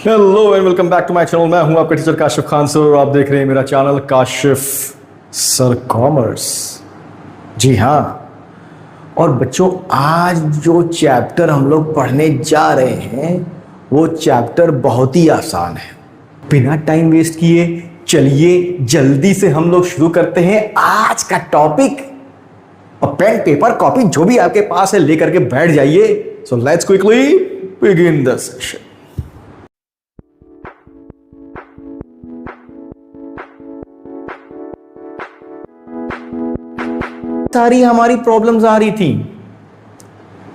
Hello and welcome back to my channel. मैं हूं आपका टीचर काशिफ खान सर और आप देख रहे हैं मेरा चैनल काशिफ सर कॉमर्स। जी हाँ, और बच्चों आज जो चैप्टर हम लोग पढ़ने जा रहे हैं वो चैप्टर बहुत ही आसान है। बिना टाइम वेस्ट किए चलिए जल्दी से हम लोग शुरू करते हैं आज का टॉपिक। और पेन पेपर कॉपी जो भी आपके पास है लेकर के बैठ जाइए। So let's quickly begin the session. सारी हमारी प्रॉब्लम्स आ रही थी,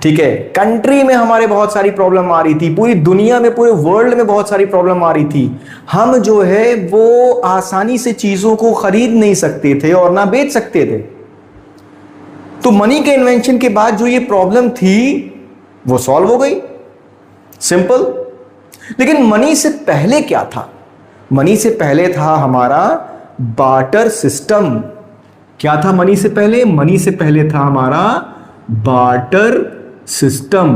ठीक है, कंट्री में हमारे बहुत सारी प्रॉब्लम आ रही थी, पूरी दुनिया में पूरे वर्ल्ड में बहुत सारी प्रॉब्लम आ रही थी। हम जो है वो आसानी से चीजों को खरीद नहीं सकते थे और ना बेच सकते थे। तो मनी के इन्वेंशन के बाद जो ये प्रॉब्लम थी वो सॉल्व हो गई, सिंपल। लेकिन मनी से पहले क्या था? मनी से पहले था हमारा बार्टर सिस्टम। क्या था मनी से पहले? मनी से पहले था हमारा बार्टर सिस्टम।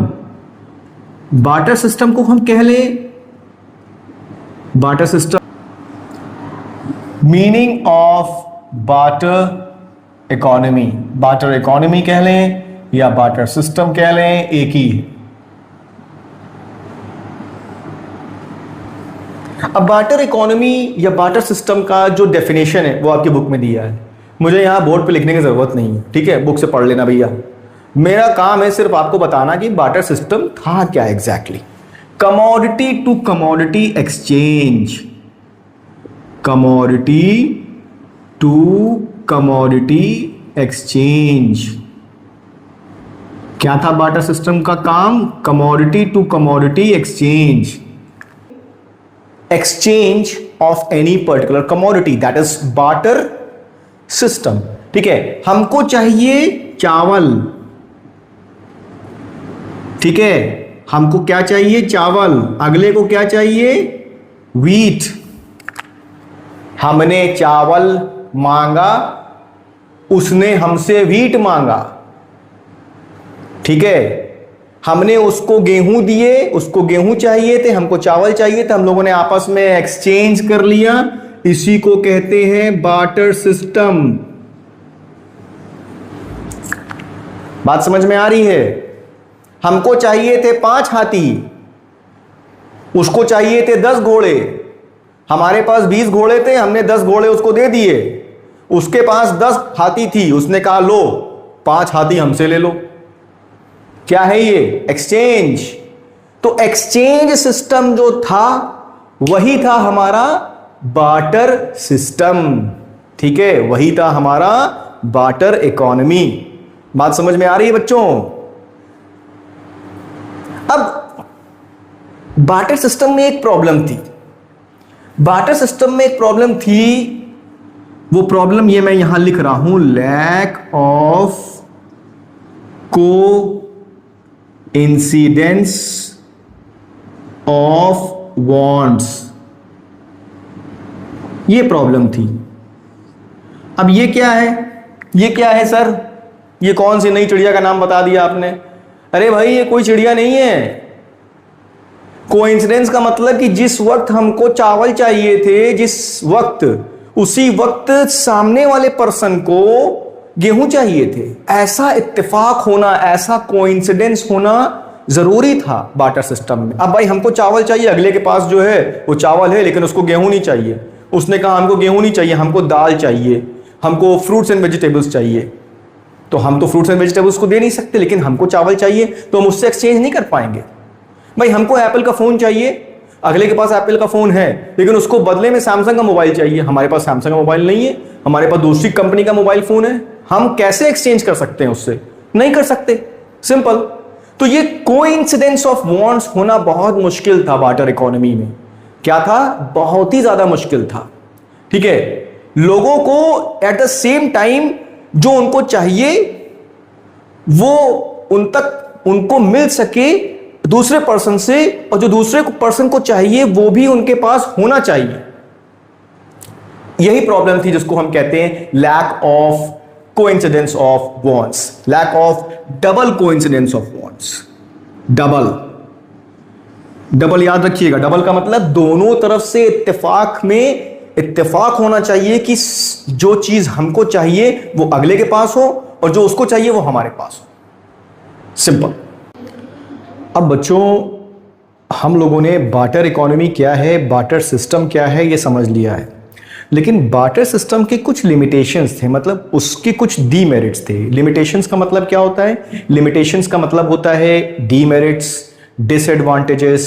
बार्टर सिस्टम को हम कह ले barter system, meaning of barter economy. Barter economy कह लें या बार्टर सिस्टम कह लें, एक ही है। अब बार्टर इकोनॉमी या बार्टर सिस्टम का जो डेफिनेशन है वो आपकी बुक में दिया है, मुझे यहां बोर्ड पे लिखने की जरूरत नहीं है, ठीक है, बुक से पढ़ लेना भैया। मेरा काम है सिर्फ आपको बताना कि बार्टर सिस्टम था क्या exactly. Commodity to commodity exchange, commodity to commodity exchange. क्या था बार्टर सिस्टम का काम? Commodity to commodity exchange, exchange of any particular commodity, that is barter system. ठीक है, हमको चाहिए चावल, ठीक है, हमको क्या चाहिए? चावल। अगले को क्या चाहिए? व्हीट। हमने चावल मांगा, उसने हमसे व्हीट मांगा, ठीक है। हमने उसको गेहूं दिए, उसको गेहूं चाहिए थे, हमको चावल चाहिए था, हम लोगों ने आपस में एक्सचेंज कर लिया। इसी को कहते हैं बार्टर सिस्टम। बात समझ में आ रही है? हमको चाहिए थे 5 हाथी, उसको चाहिए थे 10 घोड़े। हमारे पास 20 घोड़े थे, हमने 10 घोड़े उसको दे दिए। उसके पास 10 हाथी थी, उसने कहा लो 5 हाथी हमसे ले लो। क्या है ये? एक्सचेंज। तो एक्सचेंज सिस्टम जो था वही था हमारा बार्टर सिस्टम, ठीक है, वही था हमारा बार्टर इकोनॉमी। बात समझ में आ रही है बच्चों? अब बार्टर सिस्टम में एक प्रॉब्लम थी, बार्टर सिस्टम में एक प्रॉब्लम थी। वो प्रॉब्लम ये मैं यहां लिख रहा हूं, लैक ऑफ को इंसिडेंस ऑफ वांट्स, ये प्रॉब्लम थी। अब ये क्या है? ये क्या है सर? ये कौन सी नई चिड़िया का नाम बता दिया आपने? अरे भाई ये कोई चिड़िया नहीं है। कोइंसिडेंस का मतलब कि जिस वक्त हमको चावल चाहिए थे, जिस वक्त, उसी वक्त सामने वाले पर्सन को गेहूं चाहिए थे। ऐसा इत्तेफाक होना, ऐसा कोइंसिडेंस होना जरूरी था बार्टर सिस्टम में। अब भाई हमको चावल चाहिए, अगले के पास जो है वो चावल है लेकिन उसको गेहूं नहीं चाहिए। उसने कहा हमको गेहूं नहीं चाहिए, हमको दाल चाहिए, हमको फ्रूट्स एंड वेजिटेबल्स चाहिए। तो हम तो फ्रूट्स एंड वेजिटेबल्स को दे नहीं सकते, लेकिन हमको चावल चाहिए तो हम उससे एक्सचेंज नहीं कर पाएंगे। भाई हमको एप्पल का फोन चाहिए, अगले के पास एप्पल का फोन है लेकिन उसको बदले में सैमसंग का मोबाइल चाहिए। हमारे पास सैमसंग का मोबाइल नहीं है, हमारे पास दूसरी कंपनी का मोबाइल फोन है। हम कैसे एक्सचेंज कर सकते हैं उससे? नहीं कर सकते, सिंपल। तो ये कोइंसिडेंस ऑफ वांट्स होना बहुत मुश्किल था बार्टर इकोनॉमी में। क्या था? बहुत ही ज्यादा मुश्किल था, ठीक है। लोगों को एट द सेम टाइम जो उनको चाहिए वो उन तक उनको मिल सके दूसरे पर्सन से, और जो दूसरे पर्सन को चाहिए वो भी उनके पास होना चाहिए। यही प्रॉब्लम थी जिसको हम कहते हैं lack of coincidence of wants, lack of double coincidence of wants, double. Double याद रखिएगा, डबल का मतलब दोनों तरफ से इत्तेफाक होना चाहिए कि जो चीज हमको चाहिए वो अगले के पास हो और जो उसको चाहिए वो हमारे पास हो। सिंपल। अब बच्चों, हम लोगों ने बार्टर इकोनॉमी क्या है, बार्टर सिस्टम क्या है, ये समझ लिया है, लेकिन बार्टर सिस्टम के कुछ लिमिटेशंस थे, मतलब उसके कुछ डीमेरिट्स थे। लिमिटेशंस का मतलब क्या होता है? लिमिटेशंस का मतलब होता है डीमेरिट्स, डिसएडवांटेजेस,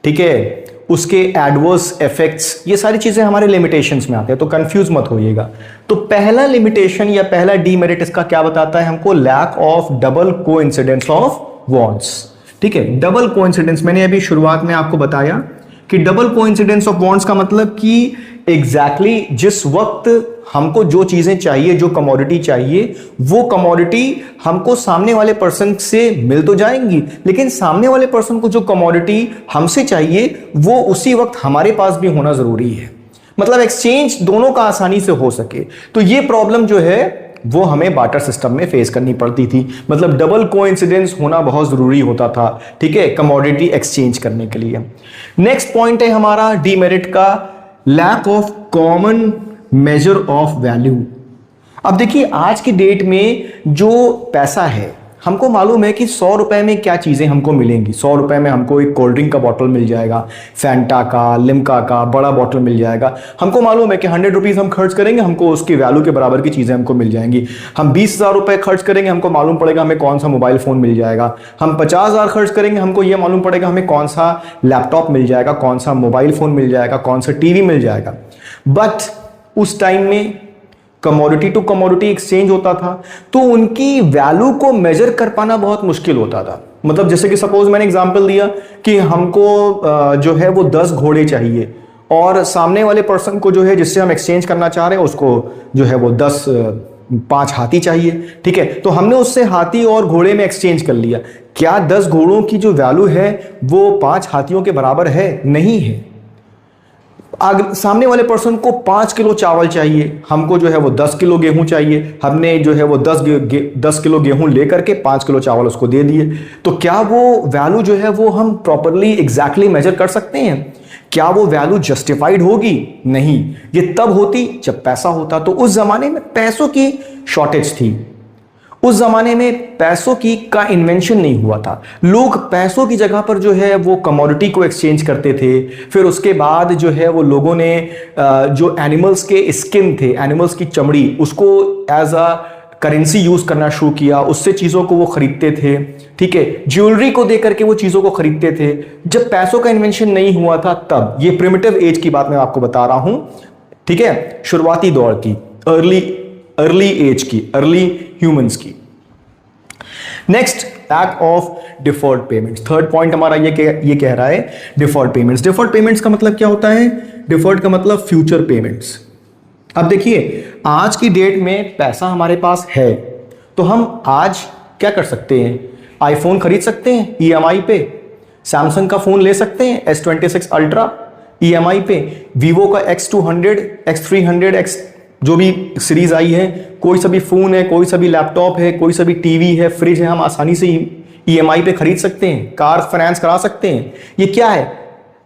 ठीक है, उसके एडवर्स इफेक्ट्स, ये सारी चीजें हमारे लिमिटेशंस में आते हैं, तो कंफ्यूज मत होइएगा। तो पहला लिमिटेशन या पहला डीमेरिट इसका क्या बताता है हमको? Lack of double coincidence of bonds. ठीक है, डबल कोइंसिडेंस मैंने अभी शुरुआत में आपको बताया कि डबल कोइंसिडेंस ऑफ बॉन्ड्स का मतलब कि एग्जैक्टली जिस वक्त हमको जो चीजें चाहिए, जो कमोडिटी चाहिए, वो कमोडिटी हमको सामने वाले पर्सन से मिल तो जाएंगी, लेकिन सामने वाले पर्सन को जो कमोडिटी हमसे चाहिए वो उसी वक्त हमारे पास भी होना जरूरी है। मतलब एक्सचेंज दोनों का आसानी से हो सके। तो ये प्रॉब्लम जो है वो हमें बार्टर सिस्टम में फेस करनी पड़ती थी। मतलब डबल कोइंसिडेंस होना बहुत जरूरी होता था, ठीक है, कमोडिटी एक्सचेंज करने के लिए। नेक्स्ट पॉइंट है हमारा डीमेरिट का, lack of common measure of value. अब देखिए, आज की डेट में जो पैसा है, हमको मालूम है कि 100 रुपए में क्या चीजें हमको मिलेंगी। 100 रुपए में हमको एक कोल्ड ड्रिंक का बॉटल मिल जाएगा, फैंटा का, लिम्का का बड़ा बॉटल मिल जाएगा। हमको मालूम है कि 100 रुपीज हम खर्च करेंगे, हमको उसकी वैल्यू के बराबर की चीजें हमको मिल जाएंगी। हम 20,000 रुपए खर्च करेंगे, हमको मालूम पड़ेगा हमें कौन सा मोबाइल फोन मिल जाएगा। हम 50,000 खर्च करेंगे, हमको यह मालूम पड़ेगा हमें कौन सा लैपटॉप मिल जाएगा, कौन सा मोबाइल फोन मिल जाएगा, कौन सा टीवी मिल जाएगा। बट उस टाइम में कमोडिटी टू कमोडिटी एक्सचेंज होता था, तो उनकी वैल्यू को मेजर कर पाना बहुत मुश्किल होता था। मतलब जैसे कि सपोज मैंने एग्जांपल दिया कि हमको जो है वो 10 घोड़े चाहिए और सामने वाले पर्सन को जो है जिससे हम एक्सचेंज करना चाह रहे हैं उसको जो है वो 5 हाथी चाहिए, ठीक है। तो हमने उससे हाथी और घोड़े में एक्सचेंज कर लिया। क्या 10 घोड़ों की जो वैल्यू है वो 5 हाथियों के बराबर है? नहीं है। सामने वाले पर्सन को 5 किलो चावल चाहिए, हमको जो है वो 10 किलो गेहूं चाहिए। हमने जो है वो 10 किलो गेहूं लेकर के 5 किलो चावल उसको दे दिए। तो क्या वो वैल्यू जो है वो हम प्रॉपरली एग्जैक्टली मेजर कर सकते हैं? क्या वो वैल्यू जस्टिफाइड होगी? नहीं। ये तब होती जब पैसा होता। तो उस जमाने में पैसों की शॉर्टेज थी, उस जमाने में पैसों की का इन्वेंशन नहीं हुआ था। लोग पैसों की जगह पर जो है वो कमोडिटी को एक्सचेंज करते थे। फिर उसके बाद जो है वो लोगों ने जो एनिमल्स के स्किन थे, एनिमल्स की चमड़ी, उसको एज अ करेंसी यूज करना शुरू किया। उससे चीजों को वो खरीदते थे, ठीक है। ज्वेलरी को देकर के वो चीजों को खरीदते थे। जब पैसों का इन्वेंशन नहीं हुआ था तब, ये प्रिमिटिव एज की बात मैं आपको बता रहा हूं, ठीक है, शुरुआती दौर की, अर्ली एज की, अर्ली ह्यूमंस की। Next, lack of deferred payments. Third point हमारा ये कह रहा है डिफर्ड पेमेंट्स। डिफर्ड पेमेंट्स का मतलब क्या होता है? डिफर्ड का मतलब फ्यूचर पेमेंट्स। अब देखिए, आज की डेट में पैसा हमारे पास है तो हम आज क्या कर सकते हैं? आईफोन खरीद सकते हैं ईएमआई पे, सैमसंग का फोन ले सकते हैं S26 अल्ट्रा ईएमआई पे, वीवो का X200, X300, जो भी सीरीज आई है, कोई सा भी फोन है, कोई सा भी लैपटॉप है, कोई सा भी टीवी है, फ्रिज है, हम आसानी से ईएमआई पे खरीद सकते हैं, कार फाइनेंस करा सकते हैं। ये क्या है?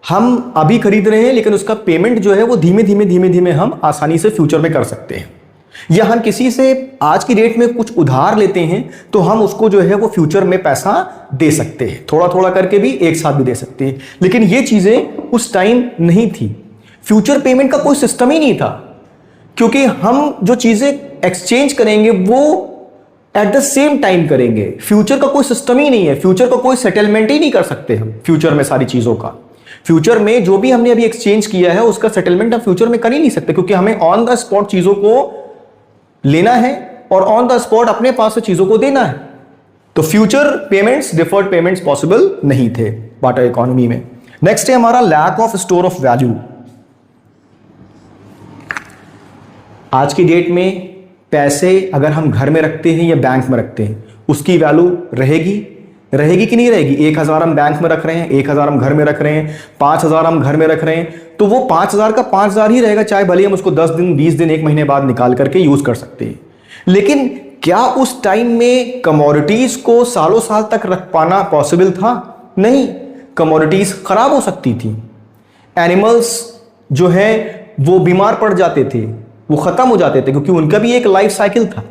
हम अभी खरीद रहे हैं लेकिन उसका पेमेंट जो है वो धीमे धीमे हम आसानी से फ्यूचर में कर सकते हैं। या हम किसी से आज की डेट में कुछ उधार लेते हैं तो हम उसको जो है वो फ्यूचर में पैसा दे सकते हैं, थोड़ा थोड़ा करके भी, एक साथ भी दे सकते हैं। लेकिन ये चीजें उस टाइम नहीं थी। फ्यूचर पेमेंट का कोई सिस्टम ही नहीं था, क्योंकि हम जो चीजें एक्सचेंज करेंगे वो एट द सेम टाइम करेंगे। फ्यूचर का कोई सिस्टम ही नहीं है, फ्यूचर का कोई सेटलमेंट ही नहीं कर सकते हम फ्यूचर में सारी चीजों का। फ्यूचर में जो भी हमने अभी एक्सचेंज किया है उसका सेटलमेंट हम फ्यूचर में कर ही नहीं सकते, क्योंकि हमें ऑन द स्पॉट चीजों को लेना है और ऑन द स्पॉट अपने पास से चीजों को देना है। तो future payments, deferred payments possible नहीं थे बार्टर इकोनॉमी में। नेक्स्ट है हमारा lack of store of value. आज की डेट में पैसे अगर हम घर में रखते हैं या बैंक में रखते हैं, उसकी वैल्यू रहेगी कि नहीं रहेगी? 1,000 हम बैंक में रख रहे हैं, 1,000 हम घर में रख रहे हैं, 5,000 हम घर में रख रहे हैं, तो वो 5,000 का 5,000 ही रहेगा, चाहे भले हम उसको 10 दिन, 20 दिन, 1 महीने बाद निकाल करके यूज कर सकते हैं। लेकिन क्या उस टाइम में कमोडिटीज को सालों साल तक रख पाना पॉसिबल था? नहीं। कमोडिटीज खराब हो सकती थी, एनिमल्स जो है वो बीमार पड़ जाते थे, वो खत्म हो जाते थे, क्योंकि उनका भी एक लाइफ साइकिल था।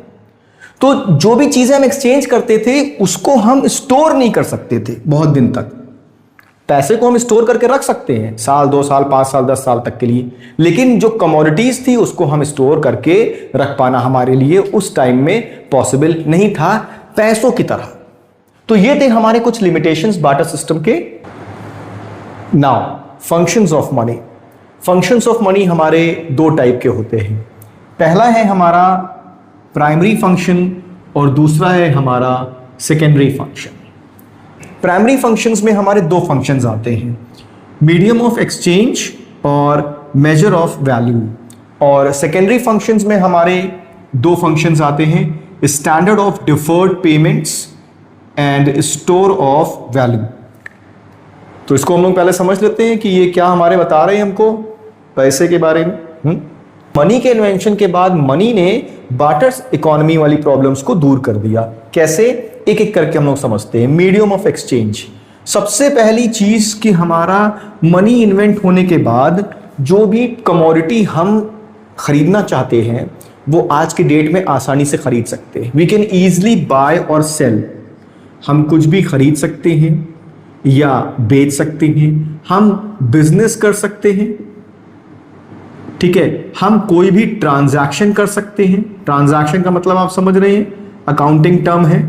तो जो भी चीजें हम एक्सचेंज करते थे उसको हम स्टोर नहीं कर सकते थे बहुत दिन तक। पैसे को हम स्टोर करके रख सकते हैं साल, 2 साल, 5 साल, 10 साल तक के लिए, लेकिन जो कमोडिटीज थी उसको हम स्टोर करके रख पाना हमारे लिए उस टाइम में पॉसिबल नहीं था पैसों की तरह। तो ये थे हमारे कुछ लिमिटेशंस बार्टर सिस्टम के। Now functions of money. Functions of money हमारे 2 टाइप के होते हैं। पहला है हमारा प्राइमरी फंक्शन और दूसरा है हमारा सेकेंडरी फंक्शन। प्राइमरी फंक्शंस में हमारे 2 फंक्शंस आते हैं, मीडियम ऑफ एक्सचेंज और मेजर ऑफ वैल्यू। और सेकेंडरी फंक्शंस में हमारे 2 फंक्शंस आते हैं, standard of deferred payments and store of value. तो इसको हम लोग पहले समझ लेते हैं कि ये क्या हमारे बता रहे हैं हमको पैसे के बारे में। मनी के इन्वेंशन के बाद मनी ने बार्टर इकोनॉमी वाली प्रॉब्लम्स को दूर कर दिया। कैसे, एक एक करके हम लोग समझते हैं। मीडियम ऑफ एक्सचेंज, सबसे पहली चीज कि हमारा मनी इन्वेंट होने के बाद जो भी कमोडिटी हम खरीदना चाहते हैं वो आज के डेट में आसानी से खरीद सकते हैं। वी कैन ईजिली बाय और सेल। हम कुछ भी खरीद सकते हैं या बेच सकते हैं, हम बिजनेस कर सकते हैं, ठीक है, हम कोई भी ट्रांजैक्शन कर सकते हैं। ट्रांजैक्शन का मतलब आप समझ रहे हैं, अकाउंटिंग टर्म है,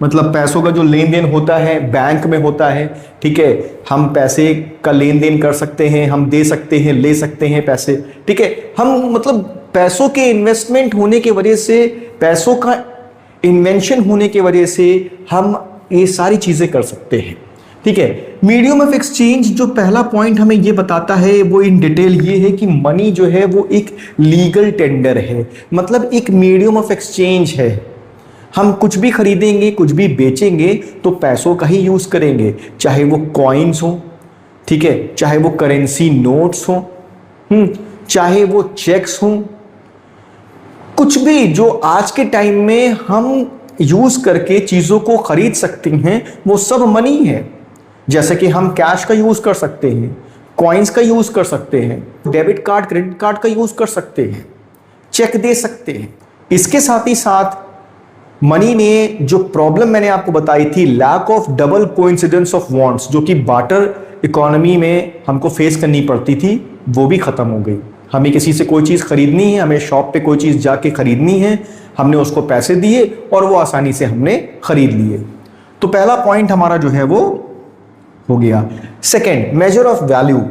मतलब पैसों का जो लेन देन होता है बैंक में होता है, ठीक है, हम पैसे का लेन देन कर सकते हैं, हम दे सकते हैं, ले सकते हैं पैसे, ठीक है, हम मतलब पैसों के इन्वेस्टमेंट होने की वजह से, पैसों का इन्वेंशन होने की वजह से हम ये सारी चीजें कर सकते हैं, ठीक है। मीडियम ऑफ एक्सचेंज जो पहला पॉइंट हमें ये बताता है वो इन डिटेल ये है कि मनी जो है वो एक लीगल टेंडर है, मतलब एक मीडियम ऑफ एक्सचेंज है। हम कुछ भी खरीदेंगे, कुछ भी बेचेंगे तो पैसों का ही यूज करेंगे, चाहे वो कॉइन्स हो, ठीक है, चाहे वो करेंसी नोट्स हो, चाहे वो चेक्स हो, कुछ भी जो आज के टाइम में हम यूज करके चीजों को खरीद सकते हैं वो सब मनी है। जैसे कि हम कैश का यूज कर सकते हैं, कॉइन्स का यूज कर सकते हैं, डेबिट कार्ड, क्रेडिट कार्ड का यूज कर सकते हैं, चेक दे सकते हैं। इसके साथ ही साथ मनी ने जो प्रॉब्लम मैंने आपको बताई थी, lack of double coincidence of wants, जो कि बार्टर इकोनॉमी में हमको फेस करनी पड़ती थी, वो भी खत्म हो गई। हमें किसी से कोई चीज खरीदनी है, हमें शॉप पे कोई चीज जाके खरीदनी है, हमने उसको पैसे दिए और वो आसानी से हमने खरीद लिए। तो पहला पॉइंट हमारा जो है वो हो गया। Second, major of value.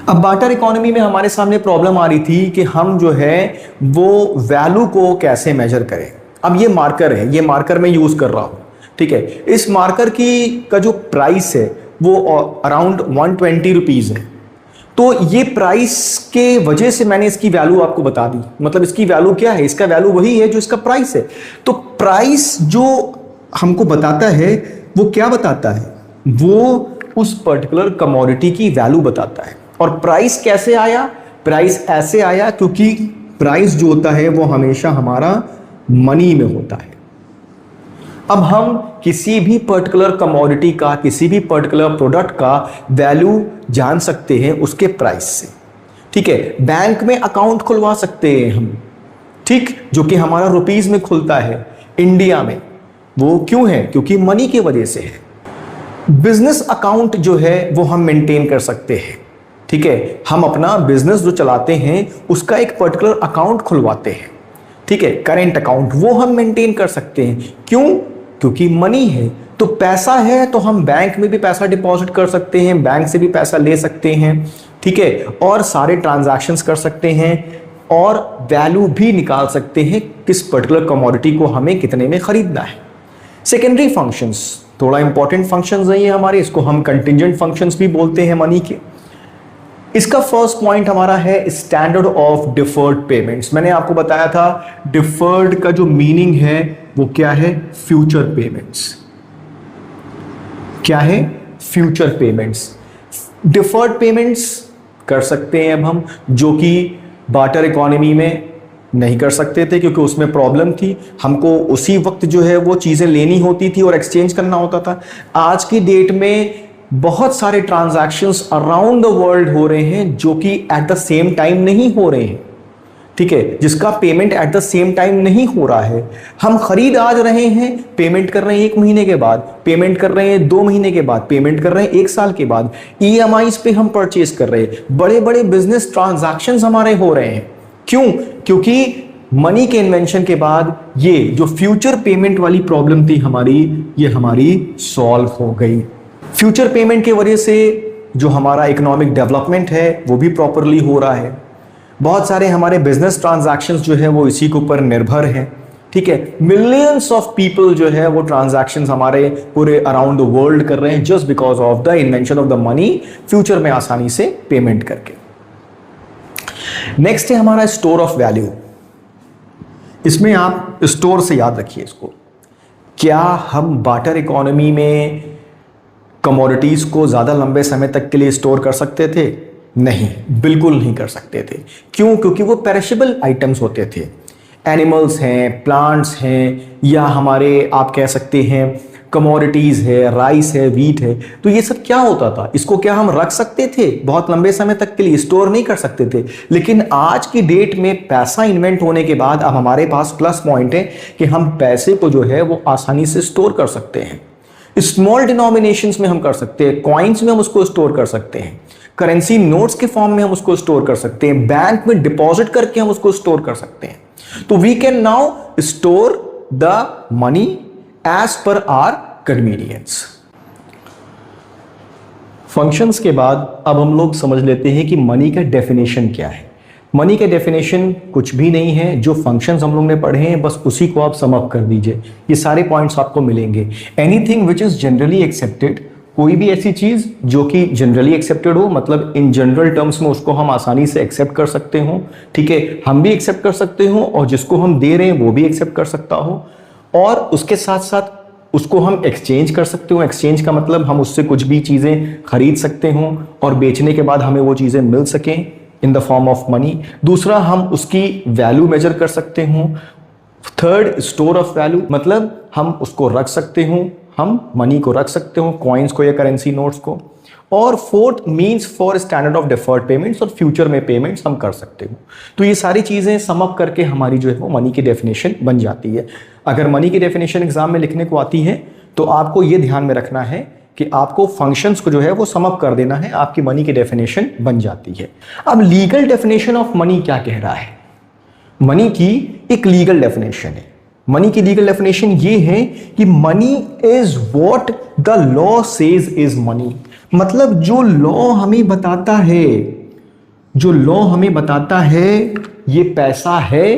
अब बार्टर इकोनॉमी में हमारे सामने प्रॉब्लम आ रही थी कि हम जो है वो वैल्यू को कैसे मेजर करें। अब ये मार्कर है, ये मार्कर मैं यूज कर रहा हूं, ठीक है। इस मार्कर की का जो प्राइस है वो अराउंड 120 रुपीज है। तो ये प्राइस के वजह से मैंने इसकी वैल्यू आपको बता दी। मतलब इसकी वैल्यू क्या है, इसका वैल्यू वही है जो इसका प्राइस है। तो प्राइस जो हमको बताता है वो क्या बताता है, वो उस पर्टिकुलर कमोडिटी की वैल्यू बताता है। और प्राइस कैसे आया, प्राइस ऐसे आया क्योंकि प्राइस जो होता है वो हमेशा हमारा मनी में होता है। अब हम किसी भी पर्टिकुलर कमोडिटी का, किसी भी पर्टिकुलर प्रोडक्ट का वैल्यू जान सकते हैं उसके प्राइस से, ठीक है। बैंक में अकाउंट खुलवा सकते हैं हम, ठीक, जो कि हमारा रुपीस में खुलता है इंडिया में। वो क्यों है, क्योंकि मनी की वजह से है। बिजनेस अकाउंट जो है वो हम मेंटेन कर सकते हैं, ठीक है। हम अपना बिजनेस जो चलाते हैं उसका एक पर्टिकुलर अकाउंट खुलवाते हैं, ठीक है, करेंट अकाउंट, वो हम मेंटेन कर सकते हैं। क्यों, क्योंकि मनी है। तो पैसा है तो हम बैंक में भी पैसा डिपॉजिट कर सकते हैं, बैंक से भी पैसा ले सकते हैं, ठीक है, और सारे ट्रांजैक्शंस कर सकते हैं और वैल्यू भी निकाल सकते हैं किस पर्टिकुलर कमोडिटी को हमें कितने में खरीदना है। सेकेंडरी फंक्शंस थोड़ा इंपॉर्टेंट फंक्शंस हैं ये हमारे, इसको हम कंटिंजेंट फंक्शंस भी बोलते हैं मनी के। इसका फर्स्ट पॉइंट हमारा है स्टैंडर्ड ऑफ डिफर्ड पेमेंट्स। मैंने आपको बताया था डिफर्ड का जो मीनिंग है वो क्या है, फ्यूचर पेमेंट्स। क्या है, फ्यूचर पेमेंट्स। डिफर्ड पेमेंट्स कर सकते हैं अब हम, जो कि बार्टर इकोनॉमी में नहीं कर सकते थे क्योंकि उसमें प्रॉब्लम थी, हमको उसी वक्त जो है वो चीज़ें लेनी होती थी और एक्सचेंज करना होता था। आज की डेट में बहुत सारे ट्रांजैक्शंस अराउंड द वर्ल्ड हो रहे हैं जो कि एट द सेम टाइम नहीं हो रहे हैं, ठीक है, जिसका payment at the same time नहीं हो रहा है। हम खरीद आज रहे हैं, पेमेंट कर रहे हैं 1 महीने के बाद, पेमेंट कर रहे हैं 2 महीने के बाद, पेमेंट कर रहे हैं 1 साल के बाद। ईएमआईज पे हम परचेज कर रहे हैं, बड़े बड़े बिजनेस ट्रांजैक्शंस हमारे हो रहे हैं। क्यों? क्योंकि मनी के इन्वेंशन के बाद ये जो फ्यूचर पेमेंट वाली प्रॉब्लम थी हमारी, ये हमारी सॉल्व हो गई। फ्यूचर पेमेंट की वजह से जो हमारा इकोनॉमिक डेवलपमेंट है वो भी प्रॉपरली हो रहा है। बहुत सारे हमारे बिजनेस ट्रांजैक्शंस जो है वो इसी के ऊपर निर्भर हैं, ठीक है। मिलियंस ऑफ पीपल जो है वो ट्रांजैक्शंस हमारे पूरे अराउंड द वर्ल्ड कर रहे हैं just because of the invention of the money, future में आसानी से पेमेंट करके। नेक्स्ट है हमारा स्टोर ऑफ वैल्यू। इसमें आप स्टोर से याद रखिए इसको। क्या हम बार्टर इकोनॉमी में कमोडिटीज को ज्यादा लंबे समय तक के लिए स्टोर कर सकते थे? नहीं, बिल्कुल नहीं कर सकते थे। क्यों? क्योंकि वो पेरिशेबल आइटम्स होते थे। एनिमल्स हैं, प्लांट्स हैं, या हमारे आप कह सकते हैं कमोडिटीज है, राइस है, व्हीट है, तो ये सब क्या होता था, इसको क्या हम रख सकते थे बहुत लंबे समय तक के लिए? स्टोर नहीं कर सकते थे। लेकिन आज की डेट में पैसा इन्वेंट होने के बाद अब हमारे पास प्लस पॉइंट है कि हम पैसे को जो है वो आसानी से स्टोर कर सकते हैं। स्मॉल डिनोमिनेशंस में हम कर सकते हैं, कॉइन्स में हम उसको स्टोर कर सकते हैं, करेंसी नोट्स के फॉर्म में हम उसको स्टोर कर सकते हैं, बैंक में डिपॉजिट करके हम उसको स्टोर कर सकते हैं। तो we can now store the money as per our convenience. Functions के बाद अब हम लोग समझ लेते हैं कि मनी का डेफिनेशन क्या है। मनी का डेफिनेशन कुछ भी नहीं है, जो फंक्शंस हम लोग ने पढ़े हैं बस उसी को आप सम अप कर दीजिए, ये सारे पॉइंट्स आपको मिलेंगे। Anything which is generally accepted, कोई भी ऐसी चीज जो कि जनरली एक्सेप्टेड हो, मतलब इन जनरल टर्म्स में उसको हम आसानी से एक्सेप्ट कर सकते हो, ठीक है, हम भी एक्सेप्ट कर सकते हो और जिसको हम दे रहे हैं वो भी एक्सेप्ट कर सकता हो, और उसके साथ साथ उसको हम एक्सचेंज कर सकते हो। एक्सचेंज का मतलब हम उससे कुछ भी चीजें खरीद सकते हो और बेचने के बाद हमें वो चीजें मिल सकें in the form of money. दूसरा, हम उसकी वैल्यू मेजर कर सकते हो। थर्ड, स्टोर ऑफ वैल्यू, मतलब हम उसको रख सकते हो, हम मनी को रख सकते हो, कॉइन्स को या करेंसी नोट्स को। और fourth, means for standard of deferred payments, और फ्यूचर में पेमेंट्स हम कर सकते हो। तो ये सारी चीजें सम अप करके हमारी जो है वो मनी की डेफिनेशन बन जाती है। अगर मनी की डेफिनेशन एग्जाम में लिखने को आती है तो आपको ये ध्यान में रखना है कि आपको फंक्शंस को जो है वो सम अप कर देना है, आपकी मनी की डेफिनेशन बन जाती है। अब लीगल डेफिनेशन ऑफ मनी क्या कह रहा है? मनी की एक लीगल डेफिनेशन है। मनी की लीगल डेफिनेशन ये है कि money is what the law says is money. मतलब जो लॉ हमें बताता है, जो लॉ हमें बताता है ये पैसा है,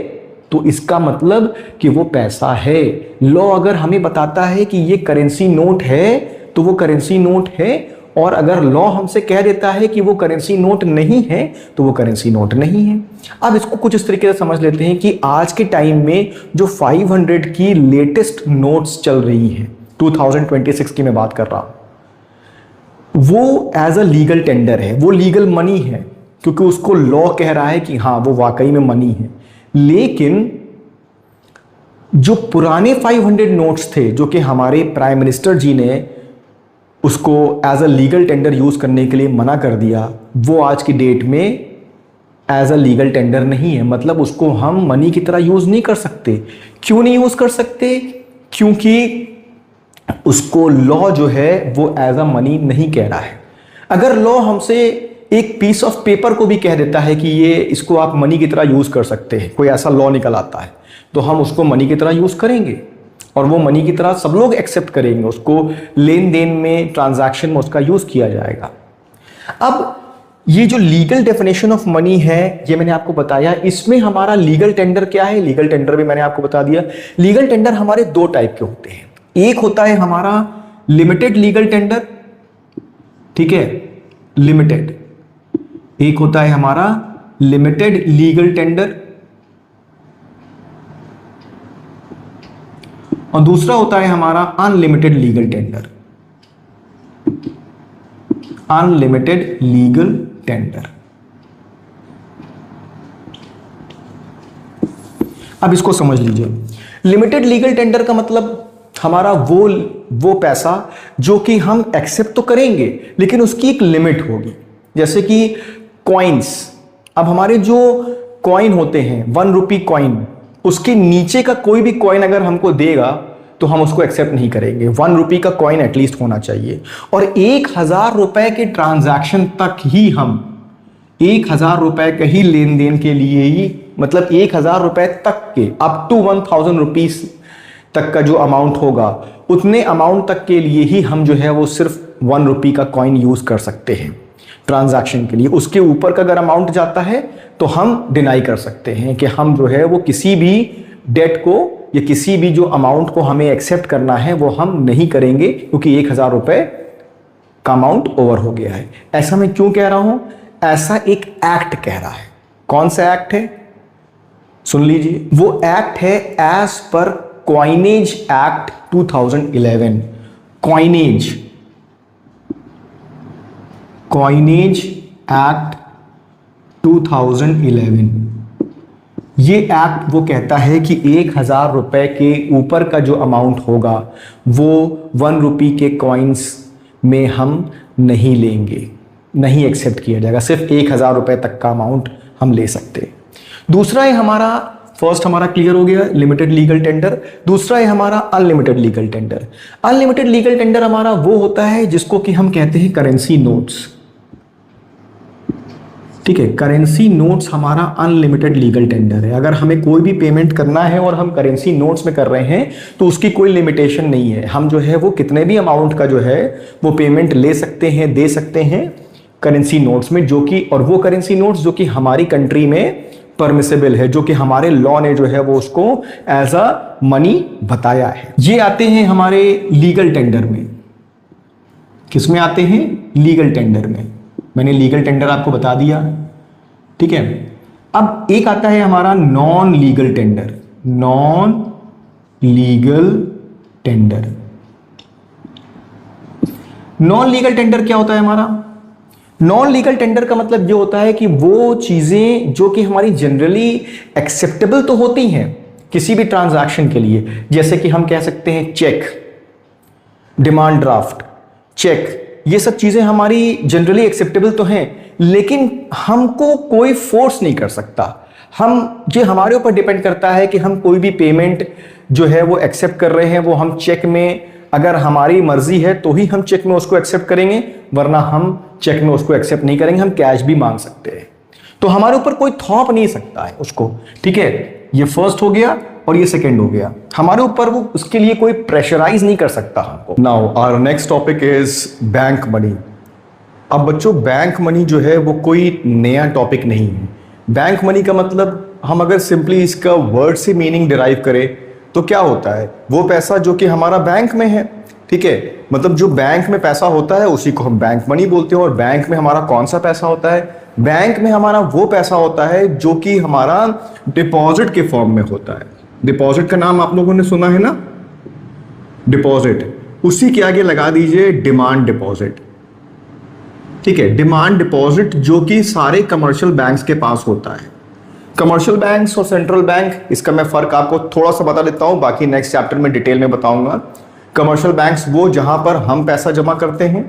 तो इसका मतलब कि वो पैसा है। लॉ अगर हमें बताता है कि ये करेंसी नोट है तो वो करेंसी नोट है, और अगर लॉ हमसे कह देता है कि वो करेंसी नोट नहीं है तो वो करेंसी नोट नहीं है। अब इसको कुछ इस तरीके से समझ लेते हैं कि आज के टाइम में जो 500 की लेटेस्ट नोट्स चल रही हैं, 2026 की मैं बात कर रहा हूं, वो एज अ लीगल टेंडर है, वो लीगल मनी है, क्योंकि उसको लॉ कह रहा है कि हाँ वो वाकई में मनी है। लेकिन जो पुराने 500 नोट्स थे जो कि हमारे प्राइम मिनिस्टर जी ने उसको as a legal tender use करने के लिए मना कर दिया, वो आज की डेट में एज अ लीगल टेंडर नहीं है। मतलब उसको हम मनी की तरह यूज नहीं कर सकते। क्यों नहीं यूज कर सकते? क्योंकि उसको लॉ जो है वो एज अ मनी नहीं कह रहा है। अगर लॉ हमसे एक पीस ऑफ पेपर को भी कह देता है कि ये इसको आप मनी की तरह यूज कर सकते हैं, कोई ऐसा लॉ निकल आता है, तो हम उसको मनी की तरह यूज करेंगे और वो मनी की तरह सब लोग एक्सेप्ट करेंगे, उसको लेन देन में, ट्रांजैक्शन में उसका यूज किया जाएगा। अब ये जो लीगल डेफिनेशन ऑफ मनी है ये मैंने आपको बताया। इसमें हमारा लीगल टेंडर क्या है? लीगल टेंडर भी मैंने आपको बता दिया। लीगल टेंडर हमारे दो टाइप के होते हैं। एक होता है हमारा लिमिटेड लीगल टेंडर, ठीक है, लिमिटेड। एक होता है हमारा लिमिटेड लीगल टेंडर और दूसरा होता है हमारा unlimited legal tender. Unlimited legal tender. अब इसको समझ लीजिए, लिमिटेड लीगल टेंडर का मतलब हमारा वो पैसा जो कि हम एक्सेप्ट तो करेंगे लेकिन उसकी एक लिमिट होगी। जैसे कि कॉइन्स, अब हमारे जो कॉइन होते हैं 1 रुपी कॉइन, उसके नीचे का कोई भी कॉइन अगर हमको देगा तो हम उसको एक्सेप्ट नहीं करेंगे। 1 रुपी का कॉइन एटलीस्ट होना चाहिए। और 1000 रुपए के ट्रांजैक्शन तक ही हम 1000 रुपए के ही लेन देन के लिए ही, मतलब 1000 रुपए तक के, अप टू 1000 रुपीज तक का जो अमाउंट होगा उतने अमाउंट तक के लिए ही हम जो है वो सिर्फ 1 रुपी का कॉइन यूज कर सकते हैं ट्रांजैक्शन के लिए। उसके ऊपर का अगर अमाउंट जाता है तो हम डिनाई कर सकते हैं कि हम जो है वो किसी भी डेट को या किसी भी जो अमाउंट को हमें एक्सेप्ट करना है वो हम नहीं करेंगे, क्योंकि 1000 रुपए का अमाउंट ओवर हो गया है। ऐसा मैं क्यों कह रहा हूं? ऐसा एक एक्ट कह रहा है। कौन सा एक्ट है? सुन लीजिए, वो एक्ट है as per coinage act 2011। Coinage act 2011, ये एक्ट वो कहता है कि 1000 रुपए के ऊपर का जो अमाउंट होगा वो 1 रुपी के कॉइन्स में हम नहीं लेंगे, नहीं एक्सेप्ट किया जाएगा। सिर्फ 1000 रुपए तक का अमाउंट हम ले सकते हैं। दूसरा है हमारा, फर्स्ट हमारा क्लियर हो गया लिमिटेड लीगल टेंडर। दूसरा है हमारा unlimited legal tender. Unlimited legal tender हमारा वो होता है जिसको कि हम कहते हैं करेंसी नोट्स। ठीक है, करेंसी नोट्स हमारा अनलिमिटेड लीगल टेंडर है। अगर हमें कोई भी पेमेंट करना है और हम करेंसी नोट्स में कर रहे हैं तो उसकी कोई लिमिटेशन नहीं है। हम जो है वो कितने भी अमाउंट का जो है वो पेमेंट ले सकते हैं, दे सकते हैं करेंसी नोट्स में, जो कि, और वो करेंसी नोट्स जो कि हमारी कंट्री में परमिसेबल है, जो कि हमारे लॉ ने जो है वो उसको एज अ मनी बताया है। ये आते हैं हमारे लीगल टेंडर में। किस में आते हैं? लीगल टेंडर में। मैंने लीगल टेंडर आपको बता दिया, ठीक है। अब एक आता है हमारा non legal tender. Non legal tender, non legal tender क्या होता है हमारा? नॉन लीगल टेंडर का मतलब ये होता है कि वो चीजें जो कि हमारी जनरली एक्सेप्टेबल तो होती हैं किसी भी ट्रांजैक्शन के लिए, जैसे कि हम कह सकते हैं चेक, डिमांड ड्राफ्ट, चेक, ये सब चीजें हमारी जनरली एक्सेप्टेबल तो हैं, लेकिन हमको कोई फोर्स नहीं कर सकता। ये हमारे ऊपर डिपेंड करता है कि हम कोई भी पेमेंट जो है वो एक्सेप्ट कर रहे हैं, वो हम चेक में, अगर हमारी मर्जी है तो ही हम चेक में उसको एक्सेप्ट करेंगे, वरना हम चेक में उसको एक्सेप्ट नहीं करेंगे। हम कैश भी मांग सकते हैं, तो हमारे ऊपर कोई थोप नहीं सकता है उसको। ठीक है, ये फर्स्ट हो गया और ये सेकंड हो गया। हमारे ऊपर वो उसके लिए कोई प्रेशराइज नहीं कर सकता हमको। Now our next topic is bank money. अब बच्चों, बैंक मनी जो है वो कोई नया टॉपिक नहीं है। बैंक मनी का मतलब हम अगर सिंपली इसका वर्ड से मीनिंग डिराइव करें तो क्या होता है? वो पैसा जो कि हमारा बैंक में है, ठीक है, मतलब जो बैंक में पैसा होता है उसी को हम बैंक मनी बोलते हैं। और बैंक में हमारा कौन सा पैसा होता है? बैंक में हमारा वो पैसा होता है जो कि हमारा डिपॉजिट के फॉर्म में होता है। डिपॉजिट का नाम आप लोगों ने सुना है ना, डिपॉजिट। उसी के आगे लगा दीजिए डिमांड डिपॉजिट। ठीक है, डिमांड डिपॉजिट जो कि सारे कमर्शियल बैंक्स के पास होता है। कमर्शियल बैंक्स और सेंट्रल बैंक, इसका मैं फर्क आपको थोड़ा सा बता देता हूं, बाकी नेक्स्ट चैप्टर में डिटेल में बताऊंगा। कमर्शियल बैंक्स वो जहां पर हम पैसा जमा करते हैं,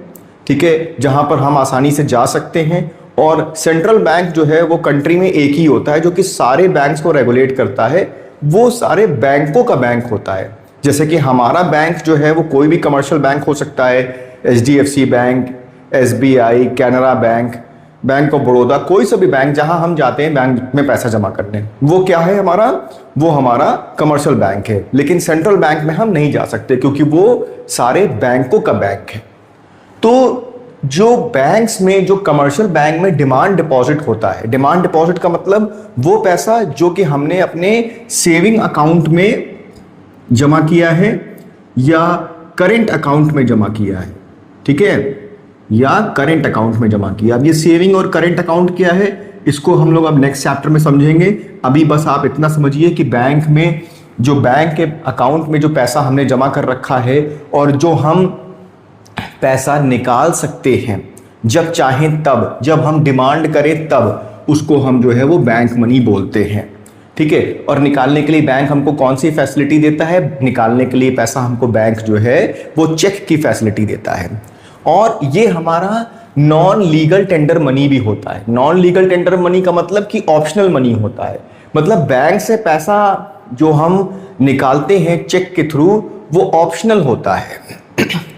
ठीक है, जहां पर हम आसानी से जा सकते हैं। और सेंट्रल बैंक जो है वो कंट्री में एक ही होता है जो कि सारे बैंक्स को रेगुलेट करता है, वो सारे बैंकों का बैंक होता है। जैसे कि हमारा बैंक जो है वो कोई भी कमर्शियल बैंक हो सकता है, HDFC bank, SBI, Canara bank, bank of Baroda, कोई सा भी बैंक जहां हम जाते हैं बैंक में पैसा जमा करने, वो क्या है हमारा? वो हमारा कमर्शियल बैंक है। लेकिन सेंट्रल बैंक में हम नहीं जा सकते क्योंकि वो सारे बैंकों का बैंक है। तो जो बैंक्स में, जो कमर्शियल बैंक में डिमांड डिपॉजिट होता है, डिमांड डिपॉजिट का मतलब वो पैसा जो कि हमने अपने सेविंग अकाउंट में जमा किया है या करेंट अकाउंट में जमा किया है, ठीक है, या करंट अकाउंट में जमा किया। अब ये सेविंग और करंट अकाउंट क्या है, इसको हम लोग अब नेक्स्ट चैप्टर में समझेंगे। अभी बस आप इतना समझिए कि बैंक में, जो बैंक के अकाउंट में जो पैसा हमने जमा कर रखा है और जो हम पैसा निकाल सकते हैं जब चाहें तब, जब हम डिमांड करें तब, उसको हम जो है वो बैंक मनी बोलते हैं। ठीक है। और निकालने के लिए बैंक हमको कौन सी फैसिलिटी देता है? निकालने के लिए पैसा हमको बैंक जो है वो चेक की फैसिलिटी देता है। और ये हमारा नॉन लीगल टेंडर मनी भी होता है। नॉन लीगल टेंडर मनी का मतलब कि ऑप्शनल मनी होता है, मतलब बैंक से पैसा जो हम निकालते हैं चेक के थ्रू वो ऑप्शनल होता है।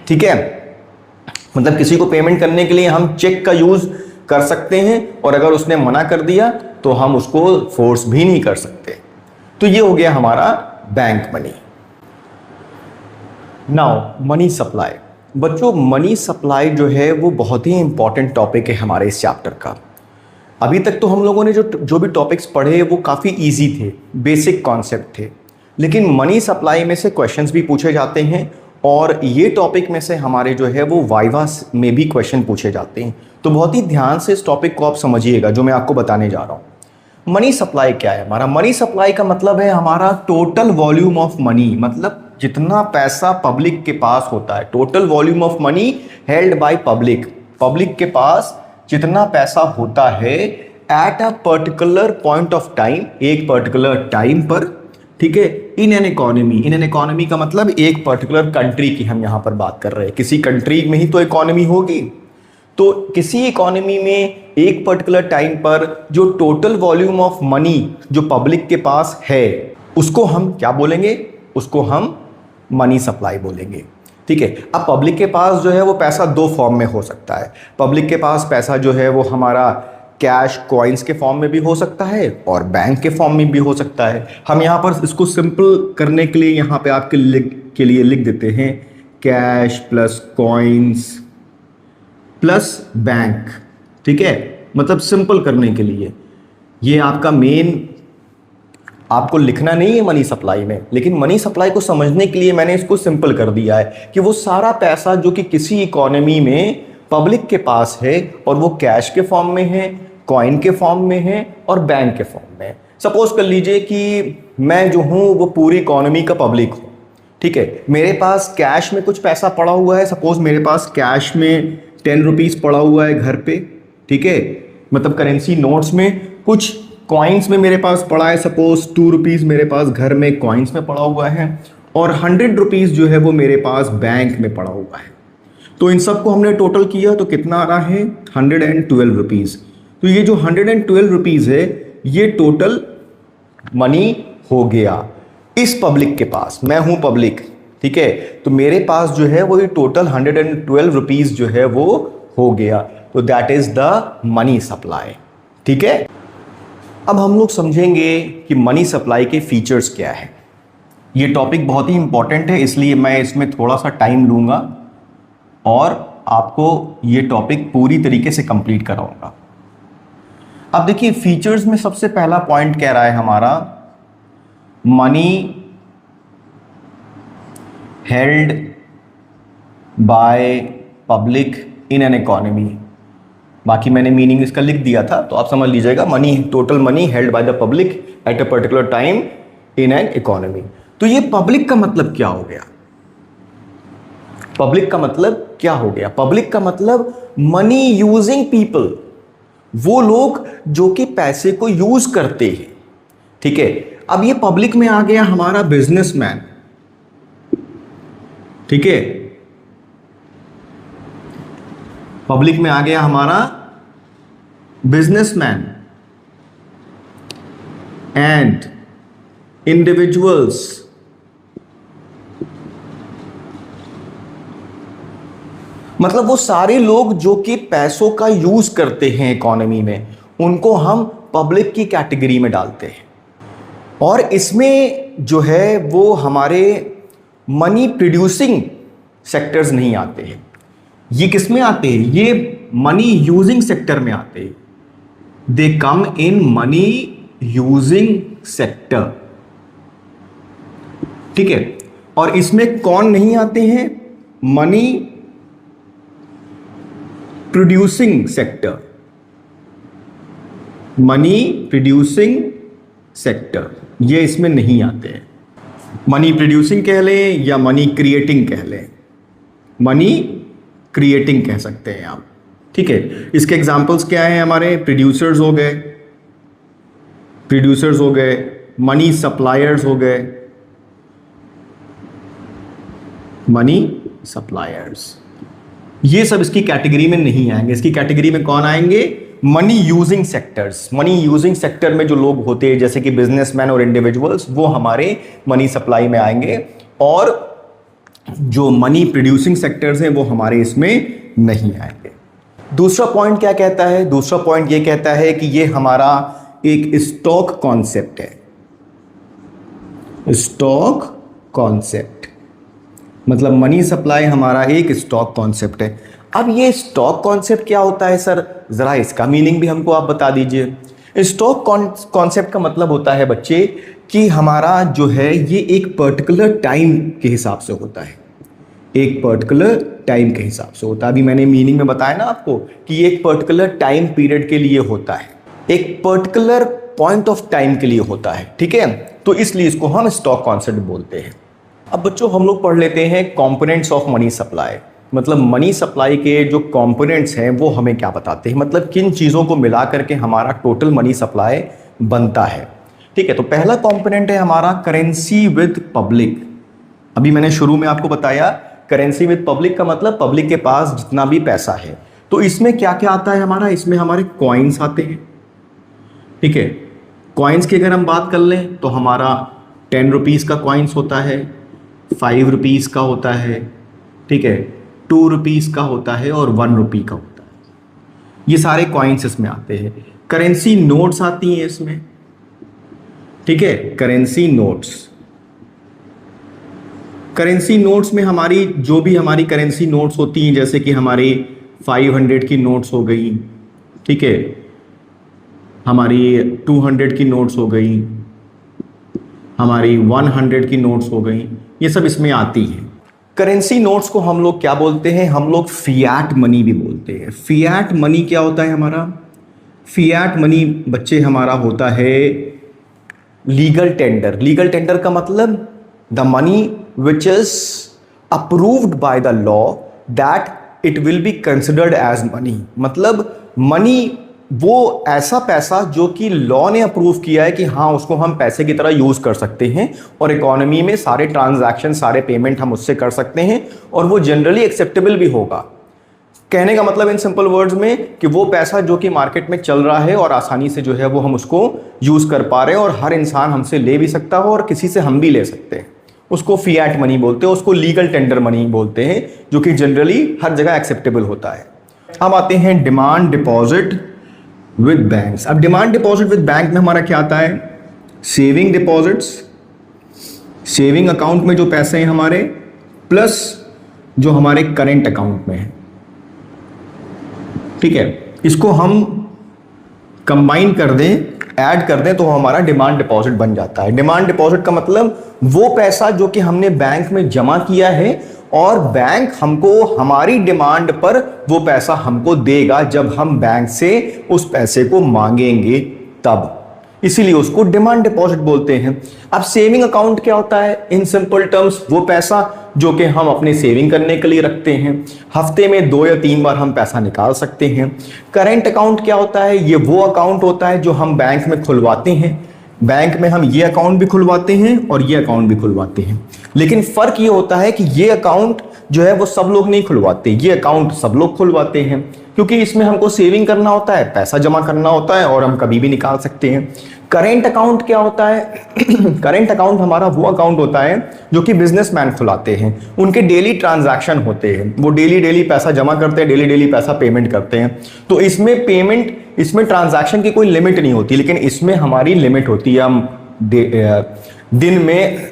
ठीक है, मतलब किसी को पेमेंट करने के लिए हम चेक का यूज कर सकते हैं और अगर उसने मना कर दिया तो हम उसको फोर्स भी नहीं कर सकते। तो ये हो गया हमारा bank money. Now money supply. बच्चों मनी सप्लाई जो है वो बहुत ही इंपॉर्टेंट टॉपिक है हमारे इस चैप्टर का। अभी तक तो हम लोगों ने जो भी टॉपिक्स पढ़े वो काफ़ी इजी थे, बेसिक कॉन्सेप्ट थे, लेकिन मनी सप्लाई में से क्वेश्चंस भी पूछे जाते हैं और ये टॉपिक में से हमारे जो है वो वाइवा में भी क्वेश्चन पूछे जाते हैं। तो बहुत ही ध्यान से इस टॉपिक को आप समझिएगा जो मैं आपको बताने जा रहा हूँ। मनी सप्लाई क्या है? हमारा मनी सप्लाई का मतलब है हमारा टोटल वॉल्यूम ऑफ मनी, मतलब जितना पैसा पब्लिक के पास होता है, total volume of money held by public. Public के पास जितना पैसा होता है at a particular point of time, एक पर्टिकुलर टाइम पर, ठीक है, in an economy. In an economy का मतलब एक पर्टिकुलर कंट्री की हम यहां पर बात कर रहे हैं। किसी कंट्री में ही तो इकोनॉमी होगी, तो किसी इकोनॉमी में एक पर्टिकुलर टाइम पर जो टोटल वॉल्यूम ऑफ मनी जो पब्लिक के पास है उसको हम क्या बोलेंगे? उसको हम मनी सप्लाई बोलेंगे। ठीक है, अब पब्लिक के पास जो है वो पैसा दो फॉर्म में हो सकता है। पब्लिक के पास पैसा जो है वो हमारा कैश कॉइन्स के फॉर्म में भी हो सकता है और बैंक के फॉर्म में भी हो सकता है। हम यहाँ पर इसको सिंपल करने के लिए यहाँ पे आपके लिए लिख देते हैं cash plus coins plus bank. ठीक है, मतलब सिंपल करने के लिए ये आपका मेन आपको लिखना नहीं है मनी सप्लाई में, लेकिन मनी सप्लाई को समझने के लिए मैंने इसको सिंपल कर दिया है कि वो सारा पैसा जो कि किसी इकोनॉमी में पब्लिक के पास है और वो कैश के फॉर्म में है, कॉइन के फॉर्म में है और बैंक के फॉर्म में है। सपोज कर लीजिए कि मैं जो हूँ वो पूरी इकोनॉमी का पब्लिक हूँ। ठीक है, मेरे पास कैश में कुछ पैसा पड़ा हुआ है। सपोज मेरे पास कैश में 10 रुपीज़ पड़ा हुआ है घर पे। ठीक है, मतलब करेंसी नोट्स में। कुछ कॉइन्स में मेरे पास पड़ा है, सपोज 2 रुपीज़ मेरे पास घर में कॉइन्स में पड़ा हुआ है और 100 रुपीज़ जो है वो मेरे पास बैंक में पड़ा हुआ है। तो इन सब को हमने टोटल किया तो कितना आ रहा है? 112 रुपीज़। तो ये जो 112 रुपीज़ है ये टोटल मनी हो गया इस पब्लिक के पास। मैं हूँ पब्लिक, ठीक है, तो मेरे पास जो है वो ये टोटल 112 रुपीज़ जो है वो हो गया। तो that is the money supply. ठीक है, अब हम लोग समझेंगे कि मनी सप्लाई के फीचर्स क्या है। ये टॉपिक बहुत ही इंपॉर्टेंट है, इसलिए मैं इसमें थोड़ा सा टाइम लूँगा और आपको ये टॉपिक पूरी तरीके से कंप्लीट कराऊंगा। अब देखिए फीचर्स में सबसे पहला पॉइंट कह रहा है हमारा money held by public in an economy. बाकी मैंने मीनिंग इसका लिख दिया था तो आप समझ लीजिएगा। Money, total money held by the public at a particular time in an economy. तो ये पब्लिक का मतलब क्या हो गया? पब्लिक का मतलब क्या हो गया? पब्लिक का मतलब मनी यूजिंग पीपल, वो लोग जो कि पैसे को यूज करते हैं। ठीक है, अब ये पब्लिक में आ गया हमारा बिजनेसमैन। ठीक है, पब्लिक में आ गया हमारा बिजनेसमैन एंड इंडिविजुअल्स मतलब वो सारे लोग जो कि पैसों का यूज करते हैं इकोनॉमी में, उनको हम पब्लिक की कैटेगरी में डालते हैं। और इसमें जो है वो हमारे मनी प्रोड्यूसिंग सेक्टर्स नहीं आते हैं। ये किस में आते हैं? ये मनी यूजिंग सेक्टर में आते हैं। दे कम इन मनी यूजिंग सेक्टर। ठीक है, और इसमें कौन नहीं आते हैं? Money producing sector. Money producing sector ये इसमें नहीं आते हैं। मनी प्रोड्यूसिंग कह लें या मनी क्रिएटिंग कह लें, मनी क्रिएटिंग कह सकते हैं आप। ठीक है, इसके एग्जांपल्स क्या हैं हमारे? प्रोड्यूसर्स हो गए, मनी सप्लायर्स हो गए, मनी सप्लायर्स, ये सब इसकी कैटेगरी में नहीं आएंगे। इसकी कैटेगरी में कौन आएंगे? Money using sectors. Money using sector में जो लोग होते हैं जैसे कि बिजनेसमैन और इंडिविजुअल्स, वो हमारे मनी सप्लाई में आएंगे, और जो मनी प्रोड्यूसिंग सेक्टर्स हैं वो हमारे इसमें नहीं आएंगे। दूसरा पॉइंट क्या कहता है? दूसरा पॉइंट ये कहता है कि ये हमारा एक स्टॉक कॉन्सेप्ट है। स्टॉक कॉन्सेप्ट मतलब मनी सप्लाई हमारा एक स्टॉक कॉन्सेप्ट है। अब ये स्टॉक कॉन्सेप्ट क्या होता है सर? जरा इसका मीनिंग भी हमको आप बता दीजिए। स्टॉक कॉन्सेप्ट का मतलब होता है बच्चे कि हमारा जो है ये एक पर्टिकुलर टाइम के हिसाब से होता है, एक पर्टिकुलर टाइम के हिसाब से होता है। अभी मैंने मीनिंग में बताया ना आपको कि ये एक पर्टिकुलर टाइम पीरियड के लिए होता है, एक पर्टिकुलर पॉइंट ऑफ टाइम के लिए होता है, ठीक है। तो इसलिए इसको हम स्टॉक कॉन्सेप्ट बोलते हैं। अब बच्चों हम लोग पढ़ लेते हैं कंपोनेंट्स ऑफ मनी सप्लाई। मतलब मनी सप्लाई के जो कंपोनेंट्स हैं वो हमें क्या बताते हैं, मतलब किन चीज़ों को मिला करके हमारा टोटल मनी सप्लाई बनता है, ठीक है। तो पहला कंपोनेंट है हमारा करेंसी विद पब्लिक। अभी मैंने शुरू में आपको बताया करेंसी विद पब्लिक का मतलब पब्लिक के पास जितना भी पैसा है। तो इसमें क्या क्या आता है हमारा? इसमें हमारे कॉइन्स आते हैं, ठीक है। कॉइन्स की अगर हम बात कर लें तो हमारा 10 रुपीज़ का कॉइन्स होता है, 5 रुपीज़ का होता है, ठीक है, 2 रुपीज़ का होता है और 1 रुपी का होता है। ये सारे कॉइन्स इसमें आते हैं। करेंसी नोट्स आती हैं इसमें, ठीक है, करेंसी नोट्स। करेंसी नोट्स में हमारी जो भी हमारी करेंसी नोट्स होती हैं जैसे कि हमारी 500 की नोट्स हो गई, ठीक है, हमारी 200 की नोट्स हो गई, हमारी 100 की नोट्स हो गई, ये सब इसमें आती हैं। करेंसी नोट्स को हम लोग क्या बोलते हैं? हम लोग फियाट मनी भी बोलते हैं। फियाट मनी क्या होता है हमारा? फियाट मनी बच्चे हमारा होता है लीगल टेंडर। लीगल टेंडर का मतलब the money which is approved by the law that it will be considered as money। मतलब मनी वो ऐसा पैसा जो कि लॉ ने अप्रूव किया है कि हाँ उसको हम पैसे की तरह यूज कर सकते हैं और इकोनॉमी में सारे ट्रांजैक्शन सारे पेमेंट हम उससे कर सकते हैं और वो जनरली एक्सेप्टेबल भी होगा। कहने का मतलब इन सिंपल वर्ड्स में कि वो पैसा जो कि मार्केट में चल रहा है और आसानी से जो है वो हम उसको यूज कर पा रहे हैं और हर इंसान हमसे ले भी सकता हो और किसी से हम भी ले सकते हैं, उसको फियाट मनी बोलते हैं। उसको लीगल टेंडर मनी बोलते हैं जो कि जनरली हर जगह एक्सेप्टेबल होता है। अब आते हैं डिमांड डिपॉजिट विद बैंक्स। अब डिमांड डिपॉजिट विद बैंक में हमारा क्या आता है? सेविंग डिपॉजिट्स, सेविंग अकाउंट में जो पैसे हैं हमारे, प्लस जो हमारे करेंट अकाउंट में है, ठीक है। इसको हम कंबाइन कर दें, ऐड कर दें तो हमारा डिमांड डिपॉजिट बन जाता है। डिमांड डिपॉजिट का मतलब वो पैसा जो कि हमने बैंक में जमा किया है और बैंक हमको हमारी डिमांड पर वो पैसा हमको देगा जब हम बैंक से उस पैसे को मांगेंगे तब, इसीलिए उसको डिमांड डिपॉजिट बोलते हैं। अब सेविंग अकाउंट क्या होता है? इन सिंपल टर्म्स वो पैसा जो कि हम अपने सेविंग करने के लिए रखते हैं, हफ्ते में 2 या 3 बार हम पैसा निकाल सकते हैं। करेंट अकाउंट क्या होता है? ये वो अकाउंट होता है जो हम बैंक में खुलवाते हैं। बैंक में हम ये अकाउंट भी खुलवाते हैं और ये अकाउंट भी खुलवाते हैं, लेकिन फर्क ये होता है कि ये अकाउंट जो है वो सब लोग नहीं खुलवाते, ये अकाउंट सब लोग खुलवाते हैं क्योंकि इसमें हमको सेविंग करना होता है, पैसा जमा करना होता है और हम कभी भी निकाल सकते हैं। करेंट अकाउंट क्या होता है? करेंट अकाउंट हमारा वो अकाउंट होता है जो कि बिजनेसमैन खुलाते हैं, उनके डेली ट्रांजैक्शन होते हैं, वो डेली पैसा जमा करते हैं, डेली पैसा पेमेंट करते हैं। तो इसमें पेमेंट, इसमें ट्रांजैक्शन की कोई लिमिट नहीं होती, लेकिन इसमें हमारी लिमिट होती है। हम दिन में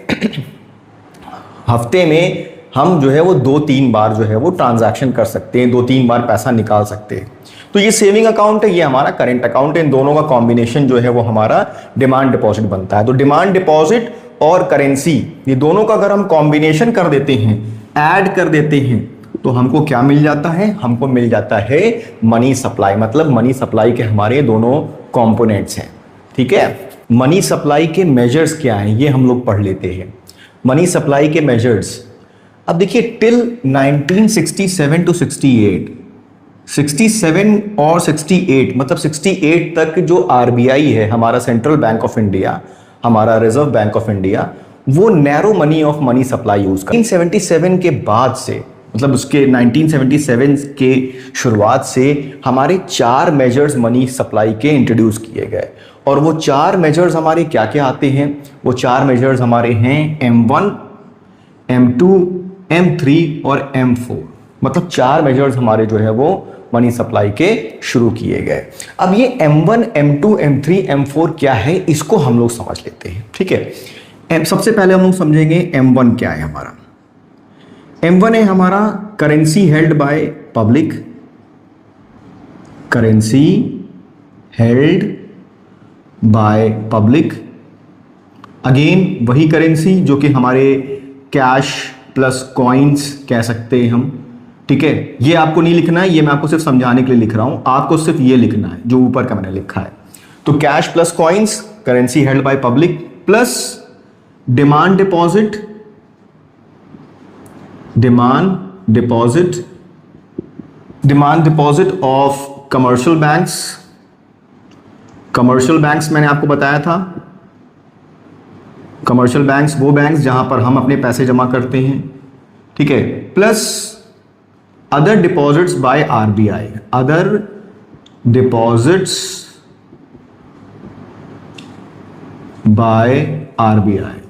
हफ्ते में हम जो है वो 2-3 बार जो है वो ट्रांजैक्शन कर सकते हैं, 2-3 बार पैसा निकाल सकते हैं। तो ये सेविंग अकाउंट है, ये हमारा करेंट अकाउंट है। इन दोनों का कॉम्बिनेशन जो है वो हमारा डिमांड डिपॉजिट बनता है। तो डिमांड डिपॉजिट और करेंसी, ये दोनों का अगर हम कॉम्बिनेशन कर देते हैं, ऐड कर देते हैं, तो हमको क्या मिल जाता है? हमको मिल जाता है मनी सप्लाई। मतलब मनी सप्लाई के हमारे दोनों कॉम्पोनेंट्स हैं, ठीक है। मनी सप्लाई के मेजर्स क्या हैं ये हम लोग पढ़ लेते हैं। मनी सप्लाई के मेजर्स, अब देखिए टिल 1967 टू 67 और 68, मतलब 68 तक जो आरबीआई है, हमारा सेंट्रल बैंक ऑफ इंडिया, हमारा रिजर्व बैंक ऑफ इंडिया, वो narrow money of money supply use कर 1977 के बाद से, मतलब उसके 1977 के शुरुआत से हमारे 4 मेजर्स मनी सप्लाई के इंट्रोड्यूस किए गए। और वो 4 मेजर्स हमारे क्या क्या आते हैं? वो 4 मेजर्स हमारे हैं M1, M2, M3 और M4। मतलब 4 मेजर्स हमारे जो है वो मनी सप्लाई के शुरू किए गए। अब ये M1, M2, M3, M4 क्या है, इसको हम लोग समझ लेते हैं। ठीक है, सबसे पहले हम लोग समझेंगे M1 क्या है हमारा। M1 है हमारा currency held by public, currency held by public. Again वही करेंसी जो कि हमारे कैश प्लस कॉइन्स कह सकते हैं हम। ठीक है, ये आपको नहीं लिखना है, ये मैं आपको सिर्फ समझाने के लिए लिख रहा हूं, आपको सिर्फ ये लिखना है जो ऊपर का मैंने लिखा है। तो cash plus coins, currency held by public, plus demand deposit, demand deposit of commercial banks. Commercial banks मैंने आपको बताया था, कमर्शियल बैंक्स वो बैंक्स जहां पर हम अपने पैसे जमा करते हैं। ठीक है, plus other deposits by RBI, other deposits by RBI,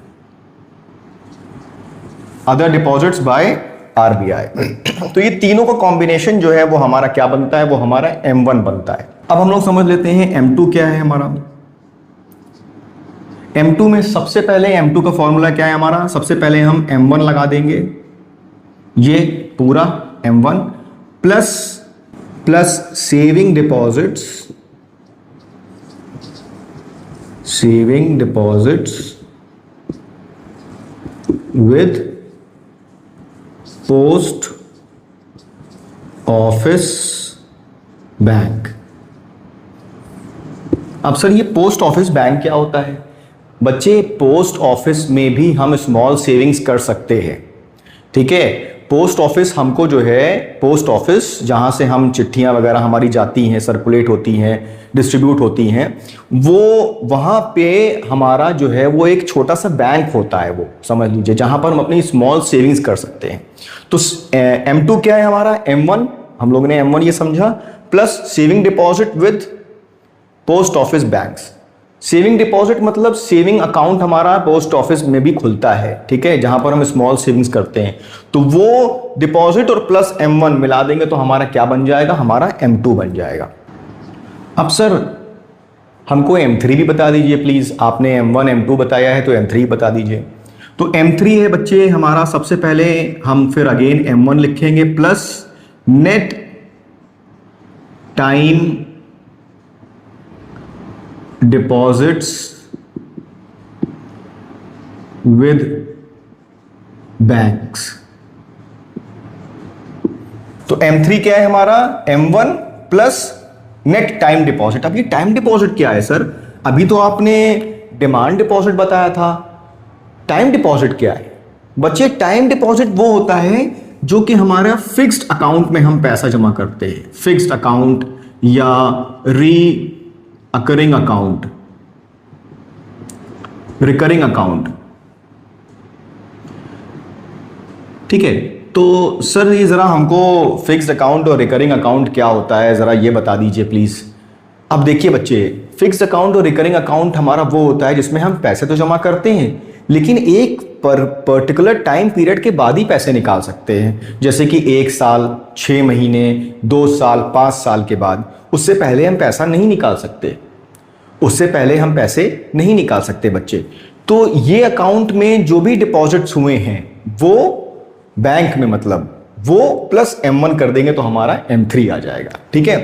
other deposits by RBI. तो ये तीनों का कॉम्बिनेशन जो है वो हमारा क्या बनता है? वो हमारा M1 बनता है। अब हम लोग समझ लेते हैं M2 क्या है हमारा। M2 में सबसे पहले M2 का फॉर्मूला क्या है हमारा? सबसे पहले हम M1 लगा देंगे, ये पूरा M1 plus saving deposits, with post office bank. अब सर ये पोस्ट ऑफिस बैंक क्या होता है? बच्चे, पोस्ट ऑफिस में भी हम स्मॉल सेविंग्स कर सकते हैं। ठीक है, पोस्ट ऑफिस हमको जो है, पोस्ट ऑफिस जहां से हम चिट्ठियां वगैरह हमारी जाती हैं, सर्कुलेट होती हैं, डिस्ट्रीब्यूट होती हैं, वो वहां पे हमारा जो है वो एक छोटा सा बैंक होता है, वो समझ लीजिए, जहां पर हम अपनी स्मॉल सेविंग्स कर सकते हैं। तो M2 क्या है हमारा? M1, हम लोग ने M1 ये समझा, plus saving deposit with post office banks. Saving deposit मतलब सेविंग अकाउंट हमारा पोस्ट ऑफिस में भी खुलता है। ठीक है, जहां पर हम स्मॉल सेविंग्स करते हैं, तो वो डिपॉजिट और प्लस M1 मिला देंगे तो हमारा क्या बन जाएगा? हमारा M2 बन जाएगा। अब सर हमको M3 भी बता दीजिए प्लीज। आपने M1 M2 बताया है तो M3 बता दीजिए। तो M3 है बच्चे हमारा, सबसे पहले हम फिर अगेन M1 लिखेंगे, plus net time deposits with banks. तो M3 क्या है हमारा? M1 plus net time deposit. अब ये टाइम डिपॉजिट क्या है सर? अभी तो आपने डिमांड डिपॉजिट बताया था, टाइम डिपॉजिट क्या है? बच्चे, टाइम डिपॉजिट वो होता है जो कि हमारा फिक्स्ड अकाउंट में हम पैसा जमा करते हैं, फिक्स्ड अकाउंट या अकरिंग अकाउंट, रिकरिंग अकाउंट। ठीक है, तो सर ये जरा हमको फिक्स्ड अकाउंट और रिकरिंग अकाउंट क्या होता है जरा ये बता दीजिए प्लीज। अब देखिए बच्चे, फिक्स्ड अकाउंट और रिकरिंग अकाउंट हमारा वो होता है जिसमें हम पैसे तो जमा करते हैं लेकिन एक पर्टिकुलर टाइम पीरियड के बाद ही पैसे निकाल सकते हैं, जैसे कि 1 साल, 6 महीने, 2 साल, 5 साल के बाद। उससे पहले हम पैसा नहीं निकाल सकते, उससे पहले हम पैसे नहीं निकाल सकते बच्चे। तो ये अकाउंट में जो भी डिपॉजिट्स हुए हैं वो बैंक में, मतलब वो प्लस M1 कर देंगे तो हमारा M3 आ जाएगा। ठीक है,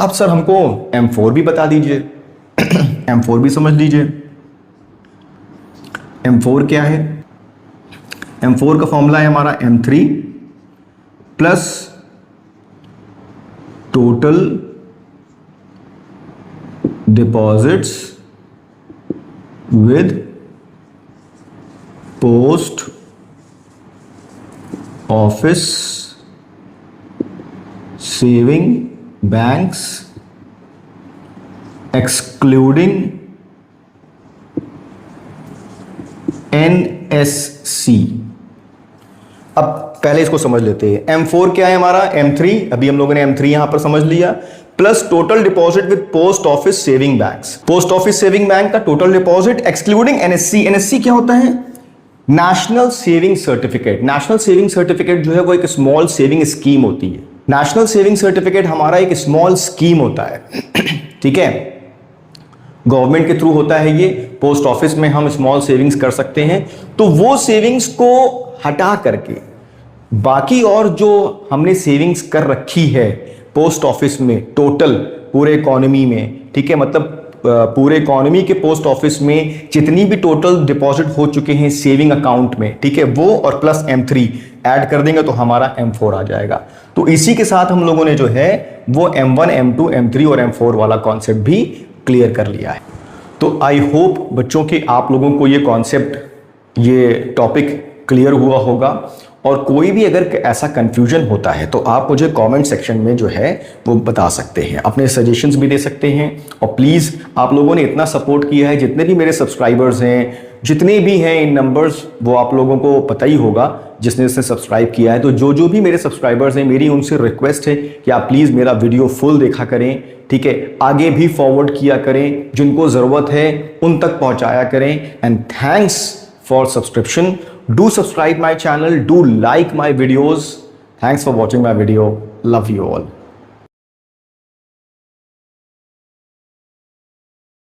अब सर हमको M4 भी बता दीजिए। M4 भी समझ लीजिए। M4 क्या है? M4 का फॉर्मूला है हमारा M3 plus total deposits with post office saving banks NSC। अब पहले इसको समझ लेते हैं। M4 क्या है हमारा? M3, अभी हम लोगों ने M3 यहां पर समझ लिया, plus total deposit with post office saving banks. Post office saving bank का total deposit excluding NSC। NSC क्या होता है? National saving certificate. National saving certificate जो है वो एक स्मॉल सेविंग स्कीम होती है। नेशनल सेविंग सर्टिफिकेट हमारा एक स्मॉल स्कीम होता है, ठीक है, गवर्नमेंट के थ्रू होता है ये। पोस्ट ऑफिस में हम स्मॉल सेविंग्स कर सकते हैं, तो वो सेविंग्स को हटा करके बाकी और जो हमने सेविंग्स कर रखी है पोस्ट ऑफिस में, टोटल पूरे इकोनॉमी में, ठीक है, मतलब पूरे इकोनॉमी के पोस्ट ऑफिस में जितनी भी टोटल डिपॉजिट हो चुके हैं सेविंग अकाउंट में, ठीक है, वो और प्लस M3 ऐड कर देंगे तो हमारा M4 आ जाएगा। तो इसी के साथ हम लोगों ने जो है वो M1, M2, M3 और M4 वाला कॉन्सेप्ट भी क्लियर कर लिया है। तो आई होप बच्चों के आप लोगों को ये कॉन्सेप्ट, ये टॉपिक क्लियर हुआ होगा। और कोई भी अगर ऐसा कंफ्यूजन होता है तो आप मुझे कमेंट सेक्शन में जो है वो बता सकते हैं, अपने सजेशंस भी दे सकते हैं। और प्लीज़ आप लोगों ने इतना सपोर्ट किया है, जितने भी मेरे सब्सक्राइबर्स हैं, जितने भी हैं इन नंबर्स, वो आप लोगों को पता ही होगा जिसने जिसने सब्सक्राइब किया है। तो जो भी मेरे सब्सक्राइबर्स हैं, मेरी उनसे रिक्वेस्ट है कि आप प्लीज़ मेरा वीडियो फुल देखा करें, ठीक है, आगे भी फॉरवर्ड किया करें, जिनको ज़रूरत है उन तक पहुंचाया करें। And thanks for subscription. Do subscribe my channel, do like my videos. Thanks for watching my video. Love you all.